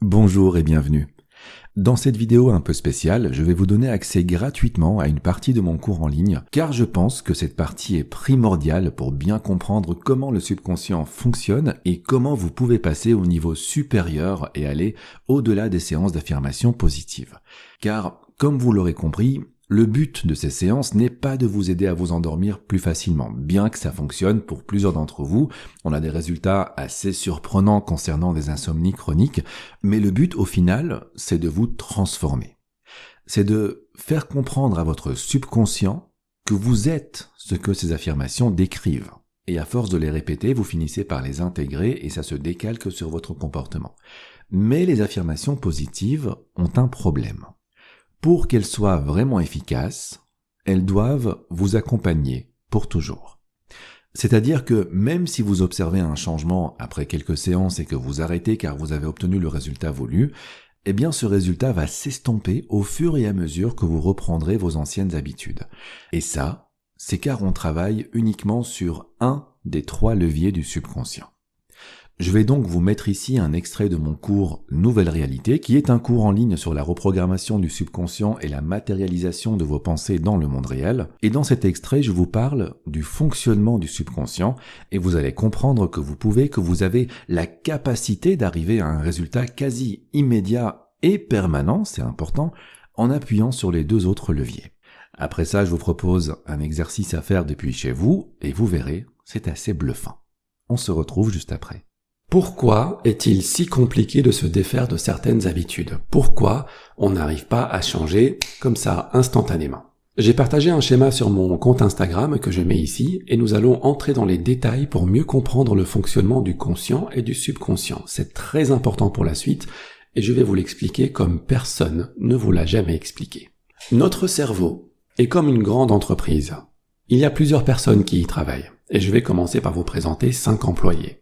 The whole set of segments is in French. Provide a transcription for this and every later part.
Bonjour et bienvenue. Dans cette vidéo un peu spéciale, je vais vous donner accès gratuitement à une partie de mon cours en ligne, car je pense que cette partie est primordiale pour bien comprendre comment le subconscient fonctionne et comment vous pouvez passer au niveau supérieur et aller au-delà des séances d'affirmation positive. Car, comme vous l'aurez compris, le but de ces séances n'est pas de vous aider à vous endormir plus facilement, bien que ça fonctionne pour plusieurs d'entre vous. On a des résultats assez surprenants concernant des insomnies chroniques, mais le but au final, c'est de vous transformer. C'est de faire comprendre à votre subconscient que vous êtes ce que ces affirmations décrivent. Et à force de les répéter, vous finissez par les intégrer et ça se décalque sur votre comportement. Mais les affirmations positives ont un problème. Pour qu'elles soient vraiment efficaces, elles doivent vous accompagner pour toujours. C'est-à-dire que même si vous observez un changement après quelques séances et que vous arrêtez car vous avez obtenu le résultat voulu, eh bien ce résultat va s'estomper au fur et à mesure que vous reprendrez vos anciennes habitudes. Et ça, c'est car on travaille uniquement sur un des 3 leviers du subconscient. Je vais donc vous mettre ici un extrait de mon cours Nouvelle Réalité, qui est un cours en ligne sur la reprogrammation du subconscient et la matérialisation de vos pensées dans le monde réel. Et dans cet extrait, je vous parle du fonctionnement du subconscient et vous allez comprendre que vous avez la capacité d'arriver à un résultat quasi immédiat et permanent, c'est important, en appuyant sur les 2 autres leviers. Après ça, je vous propose un exercice à faire depuis chez vous et vous verrez, c'est assez bluffant. On se retrouve juste après. Pourquoi est-il si compliqué de se défaire de certaines habitudes? Pourquoi on n'arrive pas à changer comme ça instantanément? J'ai partagé un schéma sur mon compte Instagram que je mets ici et nous allons entrer dans les détails pour mieux comprendre le fonctionnement du conscient et du subconscient. C'est très important pour la suite et je vais vous l'expliquer comme personne ne vous l'a jamais expliqué. Notre cerveau est comme une grande entreprise. Il y a plusieurs personnes qui y travaillent et je vais commencer par vous présenter 5 employés.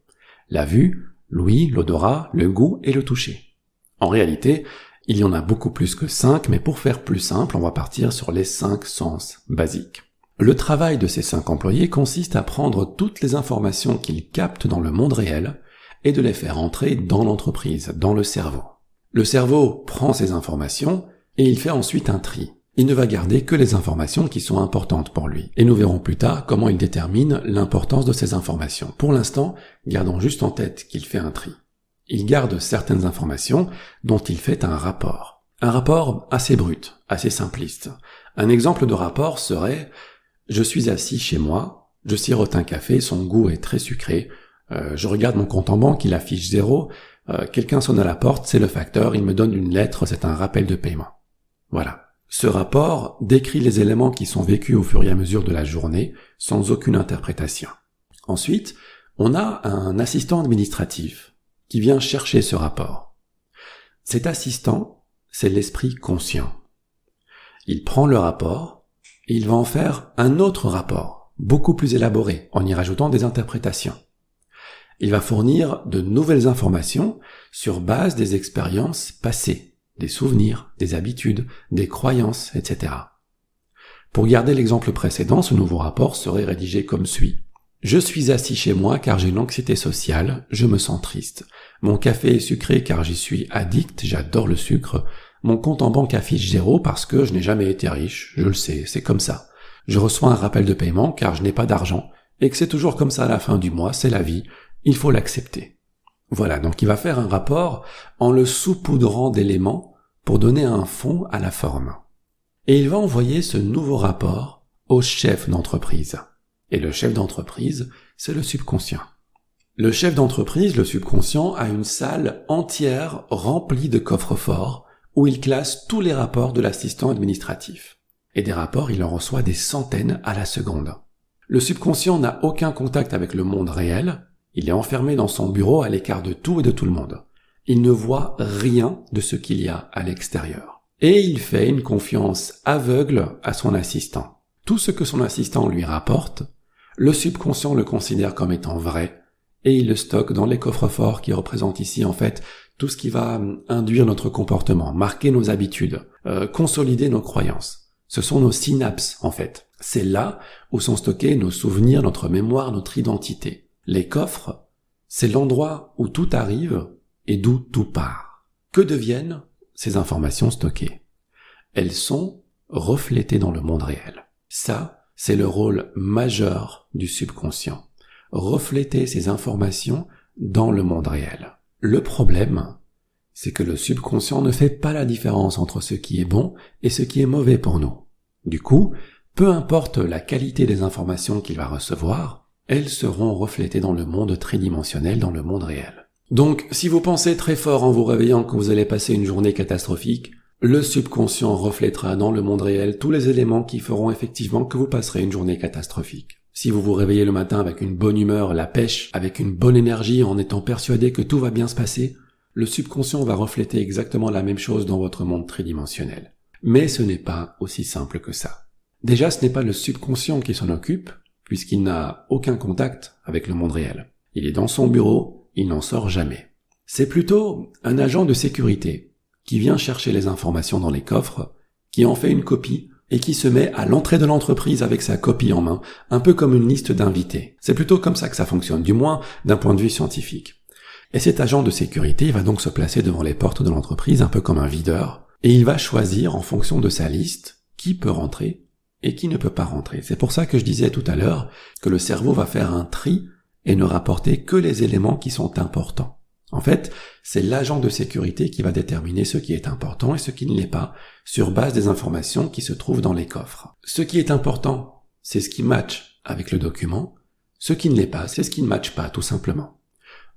La vue, l'ouïe, l'odorat, le goût et le toucher. En réalité, il y en a beaucoup plus que 5, mais pour faire plus simple, on va partir sur les 5 sens basiques. Le travail de ces 5 employés consiste à prendre toutes les informations qu'ils captent dans le monde réel et de les faire entrer dans l'entreprise, dans le cerveau. Le cerveau prend ces informations et il fait ensuite un tri. Il ne va garder que les informations qui sont importantes pour lui. Et nous verrons plus tard comment il détermine l'importance de ces informations. Pour l'instant, gardons juste en tête qu'il fait un tri. Il garde certaines informations dont il fait un rapport. Un rapport assez brut, assez simpliste. Un exemple de rapport serait « Je suis assis chez moi, je sirote un café, son goût est très sucré, je regarde mon compte en banque, il affiche 0, quelqu'un sonne à la porte, c'est le facteur, il me donne une lettre, c'est un rappel de paiement. » Voilà. Ce rapport décrit les éléments qui sont vécus au fur et à mesure de la journée, sans aucune interprétation. Ensuite, on a un assistant administratif qui vient chercher ce rapport. Cet assistant, c'est l'esprit conscient. Il prend le rapport et il va en faire un autre rapport, beaucoup plus élaboré, en y rajoutant des interprétations. Il va fournir de nouvelles informations sur base des expériences passées. Des souvenirs, des habitudes, des croyances, etc. Pour garder l'exemple précédent, ce nouveau rapport serait rédigé comme suit. Je suis assis chez moi car j'ai une anxiété sociale, je me sens triste. Mon café est sucré car j'y suis addict, j'adore le sucre. Mon compte en banque affiche 0 parce que je n'ai jamais été riche, je le sais, c'est comme ça. Je reçois un rappel de paiement car je n'ai pas d'argent et que c'est toujours comme ça à la fin du mois, c'est la vie, il faut l'accepter. Voilà, donc il va faire un rapport en le saupoudrant d'éléments pour donner un fond à la forme. Et il va envoyer ce nouveau rapport au chef d'entreprise. Et le chef d'entreprise, c'est le subconscient. Le chef d'entreprise, le subconscient, a une salle entière remplie de coffres-forts où il classe tous les rapports de l'assistant administratif. Et des rapports, il en reçoit des centaines à la seconde. Le subconscient n'a aucun contact avec le monde réel. Il est enfermé dans son bureau à l'écart de tout et de tout le monde. Il ne voit rien de ce qu'il y a à l'extérieur. Et il fait une confiance aveugle à son assistant. Tout ce que son assistant lui rapporte, le subconscient le considère comme étant vrai, et il le stocke dans les coffres-forts qui représentent ici en fait tout ce qui va induire notre comportement, marquer nos habitudes, consolider nos croyances. Ce sont nos synapses en fait. C'est là où sont stockés nos souvenirs, notre mémoire, notre identité. Les coffres, c'est l'endroit où tout arrive et d'où tout part. Que deviennent ces informations stockées? Elles sont reflétées dans le monde réel. Ça, c'est le rôle majeur du subconscient. Refléter ces informations dans le monde réel. Le problème, c'est que le subconscient ne fait pas la différence entre ce qui est bon et ce qui est mauvais pour nous. Du coup, peu importe la qualité des informations qu'il va recevoir, elles seront reflétées dans le monde tridimensionnel, dans le monde réel. Donc, si vous pensez très fort en vous réveillant que vous allez passer une journée catastrophique, le subconscient reflètera dans le monde réel tous les éléments qui feront effectivement que vous passerez une journée catastrophique. Si vous vous réveillez le matin avec une bonne humeur, la pêche, avec une bonne énergie, en étant persuadé que tout va bien se passer, le subconscient va refléter exactement la même chose dans votre monde tridimensionnel. Mais ce n'est pas aussi simple que ça. Déjà, ce n'est pas le subconscient qui s'en occupe, puisqu'il n'a aucun contact avec le monde réel. Il est dans son bureau, il n'en sort jamais. C'est plutôt un agent de sécurité qui vient chercher les informations dans les coffres, qui en fait une copie, et qui se met à l'entrée de l'entreprise avec sa copie en main, un peu comme une liste d'invités. C'est plutôt comme ça que ça fonctionne, du moins d'un point de vue scientifique. Et cet agent de sécurité va donc se placer devant les portes de l'entreprise, un peu comme un videur, et il va choisir en fonction de sa liste qui peut rentrer et qui ne peut pas rentrer. C'est pour ça que je disais tout à l'heure que le cerveau va faire un tri et ne rapporter que les éléments qui sont importants. En fait, c'est l'agent de sécurité qui va déterminer ce qui est important et ce qui ne l'est pas, sur base des informations qui se trouvent dans les coffres. Ce qui est important, c'est ce qui matche avec le document. Ce qui ne l'est pas, c'est ce qui ne matche pas, tout simplement.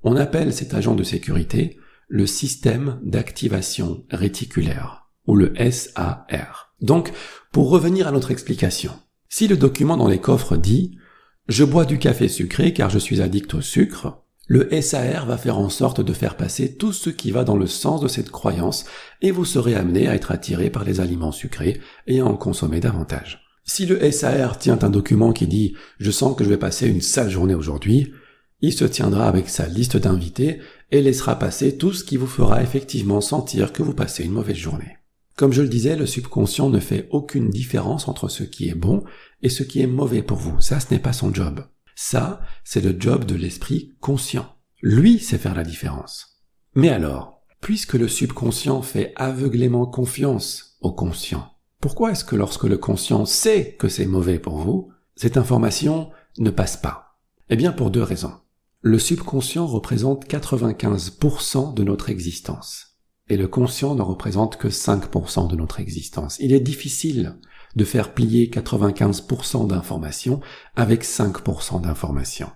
On appelle cet agent de sécurité le système d'activation réticulaire, ou le SAR. Donc, pour revenir à notre explication, si le document dans les coffres dit « Je bois du café sucré car je suis addict au sucre », le SAR va faire en sorte de faire passer tout ce qui va dans le sens de cette croyance et vous serez amené à être attiré par les aliments sucrés et à en consommer davantage. Si le SAR tient un document qui dit « Je sens que je vais passer une sale journée aujourd'hui », il se tiendra avec sa liste d'invités et laissera passer tout ce qui vous fera effectivement sentir que vous passez une mauvaise journée. Comme je le disais, le subconscient ne fait aucune différence entre ce qui est bon et ce qui est mauvais pour vous. Ça, ce n'est pas son job. Ça, c'est le job de l'esprit conscient. Lui sait faire la différence. Mais alors, puisque le subconscient fait aveuglément confiance au conscient, pourquoi est-ce que lorsque le conscient sait que c'est mauvais pour vous, cette information ne passe pas? Eh bien, pour deux raisons. Le subconscient représente 95% de notre existence. Et le conscient ne représente que 5% de notre existence. Il est difficile de faire plier 95% d'informations avec 5% d'informations.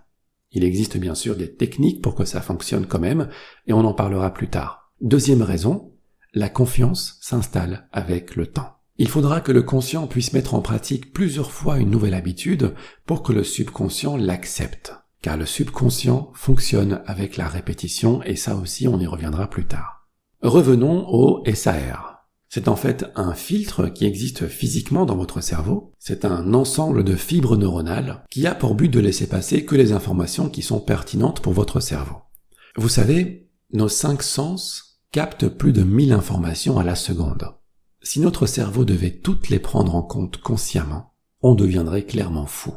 Il existe bien sûr des techniques pour que ça fonctionne quand même, et on en parlera plus tard. Deuxième raison, la confiance s'installe avec le temps. Il faudra que le conscient puisse mettre en pratique plusieurs fois une nouvelle habitude pour que le subconscient l'accepte. Car le subconscient fonctionne avec la répétition, et ça aussi on y reviendra plus tard. Revenons au SAR. C'est en fait un filtre qui existe physiquement dans votre cerveau. C'est un ensemble de fibres neuronales qui a pour but de laisser passer que les informations qui sont pertinentes pour votre cerveau. Vous savez, nos 5 sens captent plus de 1000 informations à la seconde. Si notre cerveau devait toutes les prendre en compte consciemment, on deviendrait clairement fou.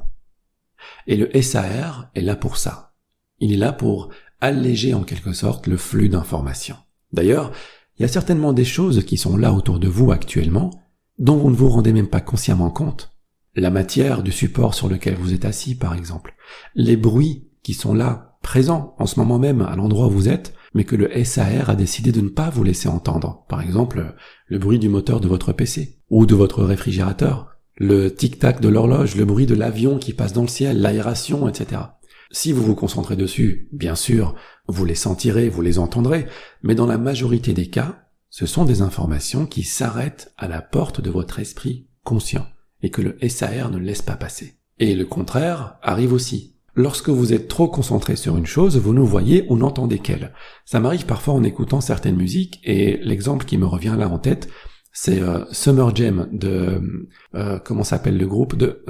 Et le SAR est là pour ça. Il est là pour alléger en quelque sorte le flux d'informations. D'ailleurs, il y a certainement des choses qui sont là autour de vous actuellement, dont vous ne vous rendez même pas consciemment compte. La matière du support sur lequel vous êtes assis, par exemple. Les bruits qui sont là, présents en ce moment même à l'endroit où vous êtes, mais que le SAR a décidé de ne pas vous laisser entendre. Par exemple, le bruit du moteur de votre PC, ou de votre réfrigérateur, le tic-tac de l'horloge, le bruit de l'avion qui passe dans le ciel, l'aération, etc. Si vous vous concentrez dessus, bien sûr, vous les sentirez, vous les entendrez, mais dans la majorité des cas, ce sont des informations qui s'arrêtent à la porte de votre esprit conscient, et que le SAR ne laisse pas passer. Et le contraire arrive aussi. Lorsque vous êtes trop concentré sur une chose, vous ne voyez ou n'entendez qu'elle. Ça m'arrive parfois en écoutant certaines musiques, et l'exemple qui me revient là en tête, c'est Summer Jam de comment s'appelle le groupe de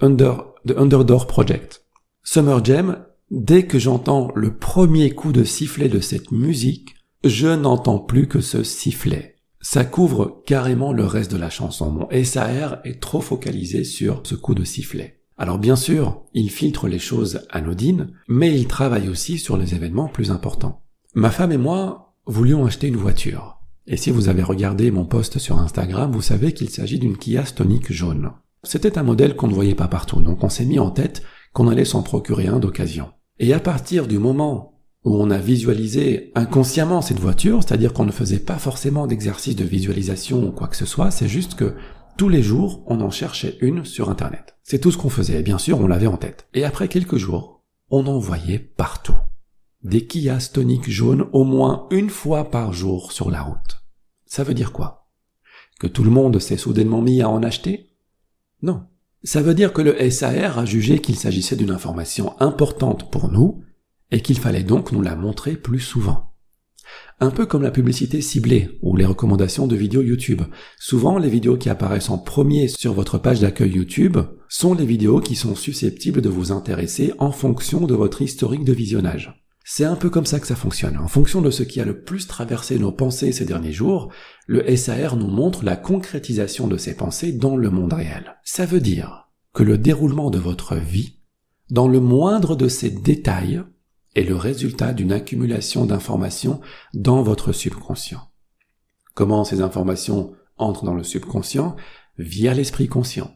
Underdoor Project. Summer Jam, dès que j'entends le premier coup de sifflet de cette musique, je n'entends plus que ce sifflet. Ça couvre carrément le reste de la chanson. Mon SAR est trop focalisé sur ce coup de sifflet. Alors bien sûr, il filtre les choses anodines, mais il travaille aussi sur les événements plus importants. Ma femme et moi, voulions acheter une voiture. Et si vous avez regardé mon post sur Instagram, vous savez qu'il s'agit d'une Kia Stonic jaune. C'était un modèle qu'on ne voyait pas partout, donc on s'est mis en tête qu'on allait s'en procurer un d'occasion. Et à partir du moment où on a visualisé inconsciemment cette voiture, c'est-à-dire qu'on ne faisait pas forcément d'exercice de visualisation ou quoi que ce soit, c'est juste que tous les jours, on en cherchait une sur Internet. C'est tout ce qu'on faisait, et bien sûr, on l'avait en tête. Et après quelques jours, on en voyait partout. Des Kia Stonic jaunes au moins une fois par jour sur la route. Ça veut dire quoi? Que tout le monde s'est soudainement mis à en acheter? Non. Ça veut dire que le SAR a jugé qu'il s'agissait d'une information importante pour nous et qu'il fallait donc nous la montrer plus souvent. Un peu comme la publicité ciblée ou les recommandations de vidéos YouTube. Souvent, les vidéos qui apparaissent en premier sur votre page d'accueil YouTube sont les vidéos qui sont susceptibles de vous intéresser en fonction de votre historique de visionnage. C'est un peu comme ça que ça fonctionne. En fonction de ce qui a le plus traversé nos pensées ces derniers jours, le SAR nous montre la concrétisation de ces pensées dans le monde réel. Ça veut dire que le déroulement de votre vie, dans le moindre de ses détails, est le résultat d'une accumulation d'informations dans votre subconscient. Comment ces informations entrent dans le subconscient? Via l'esprit conscient.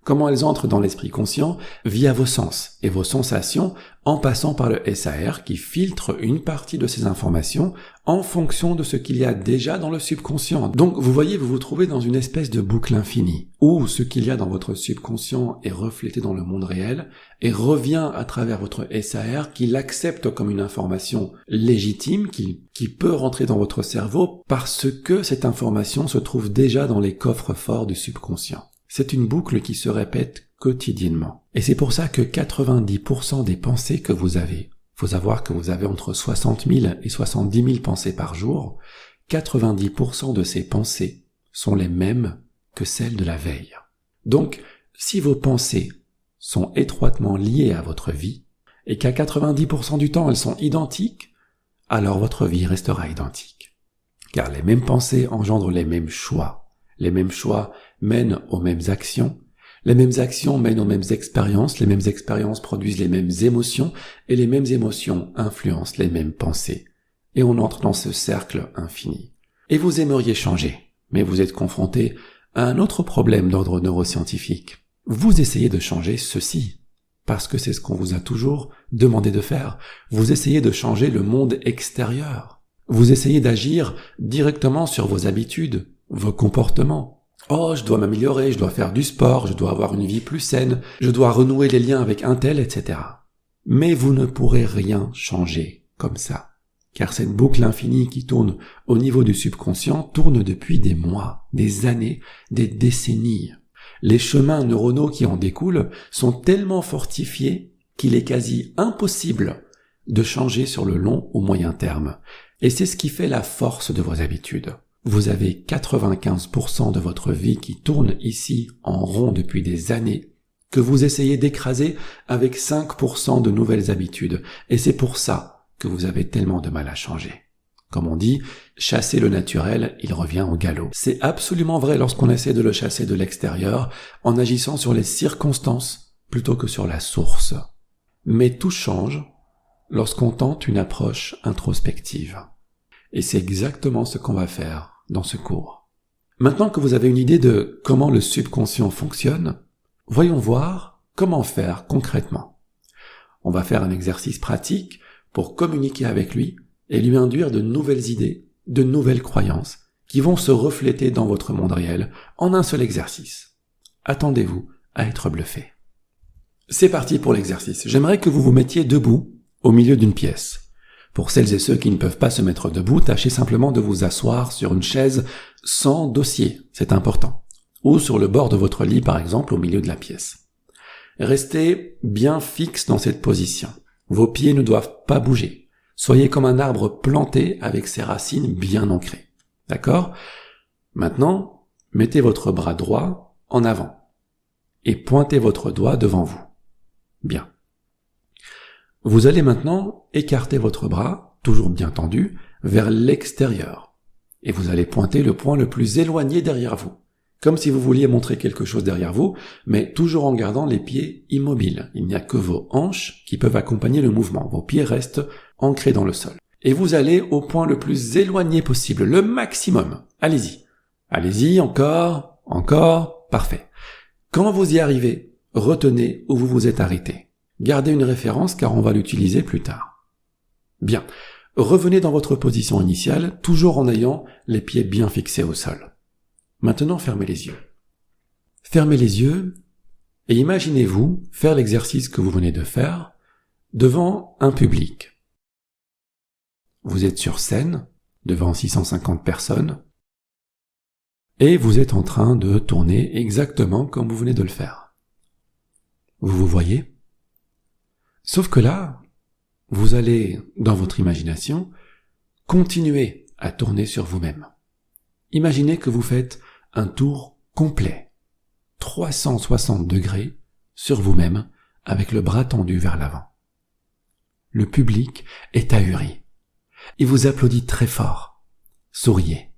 Comment elles entrent dans l'esprit conscient? Via vos sens et vos sensations en passant par le SAR qui filtre une partie de ces informations en fonction de ce qu'il y a déjà dans le subconscient. Donc vous voyez, vous vous trouvez dans une espèce de boucle infinie où ce qu'il y a dans votre subconscient est reflété dans le monde réel et revient à travers votre SAR qui l'accepte comme une information légitime qui peut rentrer dans votre cerveau parce que cette information se trouve déjà dans les coffres forts du subconscient. C'est une boucle qui se répète quotidiennement. Et c'est pour ça que 90% des pensées que vous avez, faut savoir que vous avez entre 60 000 et 70 000 pensées par jour, 90% de ces pensées sont les mêmes que celles de la veille. Donc, si vos pensées sont étroitement liées à votre vie, et qu'à 90% du temps elles sont identiques, alors votre vie restera identique. Car les mêmes pensées engendrent les mêmes choix. Les mêmes choix mènent aux mêmes actions mènent aux mêmes expériences, les mêmes expériences produisent les mêmes émotions, et les mêmes émotions influencent les mêmes pensées. Et on entre dans ce cercle infini. Et vous aimeriez changer, mais vous êtes confronté à un autre problème d'ordre neuroscientifique. Vous essayez de changer ceci, parce que c'est ce qu'on vous a toujours demandé de faire. Vous essayez de changer le monde extérieur. Vous essayez d'agir directement sur vos habitudes, vos comportements. Oh, je dois m'améliorer, je dois faire du sport, je dois avoir une vie plus saine, je dois renouer les liens avec un tel, etc. Mais vous ne pourrez rien changer comme ça. Car cette boucle infinie qui tourne au niveau du subconscient tourne depuis des mois, des années, des décennies. Les chemins neuronaux qui en découlent sont tellement fortifiés qu'il est quasi impossible de changer sur le long ou moyen terme. Et c'est ce qui fait la force de vos habitudes. Vous avez 95% de votre vie qui tourne ici en rond depuis des années, que vous essayez d'écraser avec 5% de nouvelles habitudes. Et c'est pour ça que vous avez tellement de mal à changer. Comme on dit, chasser le naturel, il revient au galop. C'est absolument vrai lorsqu'on essaie de le chasser de l'extérieur, en agissant sur les circonstances plutôt que sur la source. Mais tout change lorsqu'on tente une approche introspective. Et c'est exactement ce qu'on va faire dans ce cours. Maintenant que vous avez une idée de comment le subconscient fonctionne, voyons voir comment faire concrètement. On va faire un exercice pratique pour communiquer avec lui et lui induire de nouvelles idées, de nouvelles croyances qui vont se refléter dans votre monde réel en un seul exercice. Attendez-vous à être bluffé. C'est parti pour l'exercice. J'aimerais que vous vous mettiez debout au milieu d'une pièce. Pour celles et ceux qui ne peuvent pas se mettre debout, tâchez simplement de vous asseoir sur une chaise sans dossier, c'est important, ou sur le bord de votre lit par exemple au milieu de la pièce. Restez bien fixe dans cette position. Vos pieds ne doivent pas bouger. Soyez comme un arbre planté avec ses racines bien ancrées. D'accord? Maintenant, mettez votre bras droit en avant et pointez votre doigt devant vous. Bien. Vous allez maintenant écarter votre bras, toujours bien tendu, vers l'extérieur. Et vous allez pointer le point le plus éloigné derrière vous. Comme si vous vouliez montrer quelque chose derrière vous, mais toujours en gardant les pieds immobiles. Il n'y a que vos hanches qui peuvent accompagner le mouvement. Vos pieds restent ancrés dans le sol. Et vous allez au point le plus éloigné possible, le maximum. Allez-y. Allez-y, encore, parfait. Quand vous y arrivez, retenez où vous vous êtes arrêté. Gardez une référence car on va l'utiliser plus tard. Bien. Revenez dans votre position initiale, toujours en ayant les pieds bien fixés au sol. Maintenant, fermez les yeux. Fermez les yeux et imaginez-vous faire l'exercice que vous venez de faire devant un public. Vous êtes sur scène, devant 650 personnes, et vous êtes en train de tourner exactement comme vous venez de le faire. Vous vous voyez? Sauf que là, vous allez, dans votre imagination, continuer à tourner sur vous-même. Imaginez que vous faites un tour complet, 360 degrés, sur vous-même, avec le bras tendu vers l'avant. Le public est ahuri. Il vous applaudit très fort. Souriez.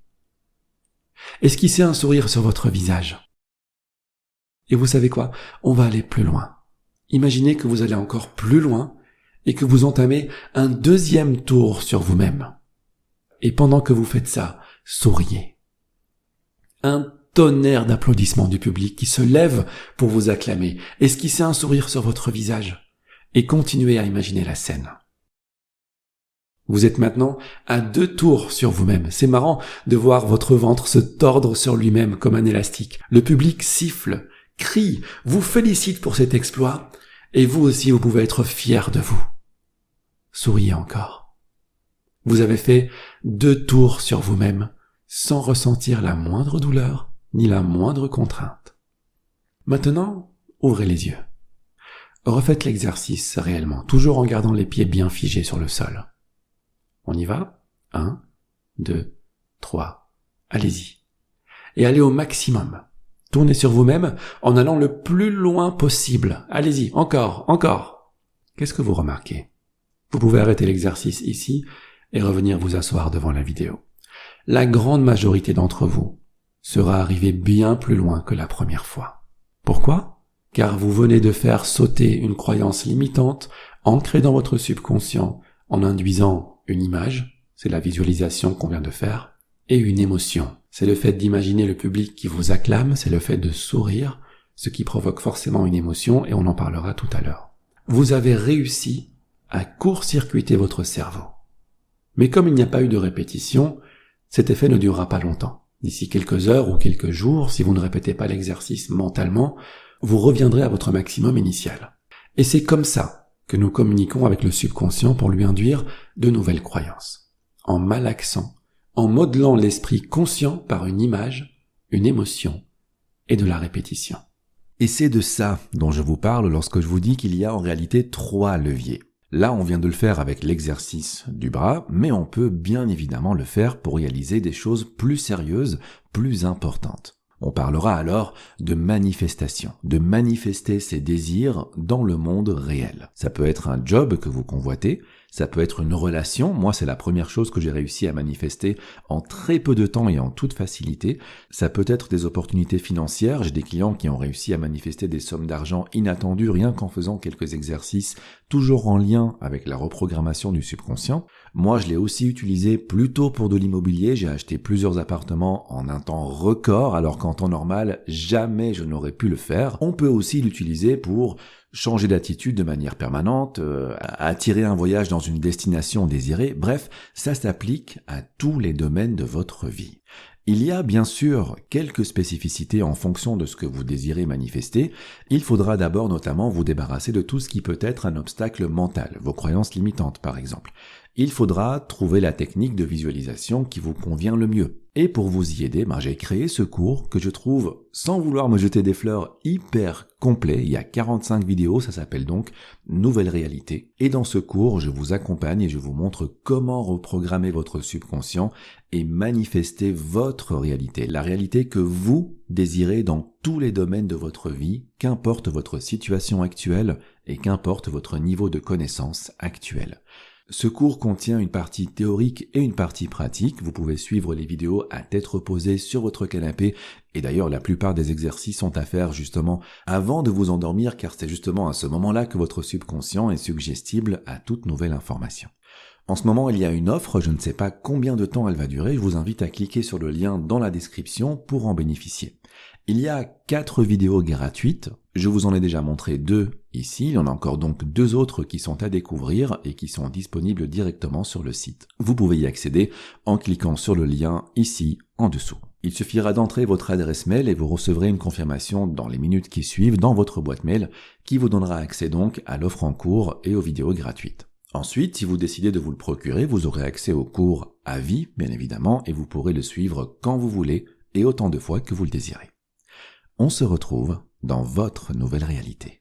Esquissez un sourire sur votre visage. Et vous savez quoi? On va aller plus loin. Imaginez que vous allez encore plus loin et que vous entamez un deuxième tour sur vous-même. Et pendant que vous faites ça, souriez. Un tonnerre d'applaudissements du public qui se lève pour vous acclamer. Esquissez un sourire sur votre visage et continuez à imaginer la scène. Vous êtes maintenant à 2 tours sur vous-même. C'est marrant de voir votre ventre se tordre sur lui-même comme un élastique. Le public siffle, crie, vous félicite pour cet exploit, et vous aussi vous pouvez être fier de vous. Souriez encore. Vous avez fait 2 tours sur vous-même, sans ressentir la moindre douleur, ni la moindre contrainte. Maintenant, ouvrez les yeux. Refaites l'exercice réellement, toujours en gardant les pieds bien figés sur le sol. On y va? 1, 2, 3. Allez-y. Et allez au maximum. Tournez sur vous-même en allant le plus loin possible. Allez-y, encore. Qu'est-ce que vous remarquez? Vous pouvez arrêter l'exercice ici et revenir vous asseoir devant la vidéo. La grande majorité d'entre vous sera arrivé bien plus loin que la première fois. Pourquoi? Car vous venez de faire sauter une croyance limitante ancrée dans votre subconscient en induisant une image, c'est la visualisation qu'on vient de faire, et une émotion. C'est le fait d'imaginer le public qui vous acclame, c'est le fait de sourire, ce qui provoque forcément une émotion, et on en parlera tout à l'heure. Vous avez réussi à court-circuiter votre cerveau. Mais comme il n'y a pas eu de répétition, cet effet ne durera pas longtemps. D'ici quelques heures ou quelques jours, si vous ne répétez pas l'exercice mentalement, vous reviendrez à votre maximum initial. Et c'est comme ça que nous communiquons avec le subconscient pour lui induire de nouvelles croyances. En malaxant, en modelant l'esprit conscient par une image, une émotion et de la répétition. Et c'est de ça dont je vous parle lorsque je vous dis qu'il y a en réalité 3 leviers. Là, on vient de le faire avec l'exercice du bras, mais on peut bien évidemment le faire pour réaliser des choses plus sérieuses, plus importantes. On parlera alors de manifestation, de manifester ses désirs dans le monde réel. Ça peut être un job que vous convoitez, ça peut être une relation. Moi, c'est la première chose que j'ai réussi à manifester en très peu de temps et en toute facilité. Ça peut être des opportunités financières. J'ai des clients qui ont réussi à manifester des sommes d'argent inattendues rien qu'en faisant quelques exercices, toujours en lien avec la reprogrammation du subconscient. Moi, je l'ai aussi utilisé plutôt pour de l'immobilier. J'ai acheté plusieurs appartements en un temps record, alors qu'en temps normal, jamais je n'aurais pu le faire. On peut aussi l'utiliser pour changer d'attitude de manière permanente, attirer un voyage dans une destination désirée. Bref, ça s'applique à tous les domaines de votre vie. Il y a bien sûr quelques spécificités en fonction de ce que vous désirez manifester. Il faudra d'abord notamment vous débarrasser de tout ce qui peut être un obstacle mental, vos croyances limitantes par exemple. Il faudra trouver la technique de visualisation qui vous convient le mieux. Et pour vous y aider, j'ai créé ce cours que je trouve, sans vouloir me jeter des fleurs, hyper complet. Il y a 45 vidéos, ça s'appelle donc Nouvelle Réalité. Et dans ce cours, je vous accompagne et je vous montre comment reprogrammer votre subconscient et manifester votre réalité. La réalité que vous désirez dans tous les domaines de votre vie, qu'importe votre situation actuelle et qu'importe votre niveau de connaissance actuel. Ce cours contient une partie théorique et une partie pratique. Vous pouvez suivre les vidéos à tête reposée sur votre canapé. Et d'ailleurs, la plupart des exercices sont à faire justement avant de vous endormir, car c'est justement à ce moment-là que votre subconscient est suggestible à toute nouvelle information. En ce moment, il y a une offre, je ne sais pas combien de temps elle va durer, je vous invite à cliquer sur le lien dans la description pour en bénéficier. Il y a 4 vidéos gratuites, je vous en ai déjà montré 2 ici, il y en a encore donc 2 autres qui sont à découvrir et qui sont disponibles directement sur le site. Vous pouvez y accéder en cliquant sur le lien ici en dessous. Il suffira d'entrer votre adresse mail et vous recevrez une confirmation dans les minutes qui suivent dans votre boîte mail qui vous donnera accès donc à l'offre en cours et aux vidéos gratuites. Ensuite, si vous décidez de vous le procurer, vous aurez accès au cours à vie, bien évidemment, et vous pourrez le suivre quand vous voulez et autant de fois que vous le désirez. On se retrouve dans votre nouvelle réalité.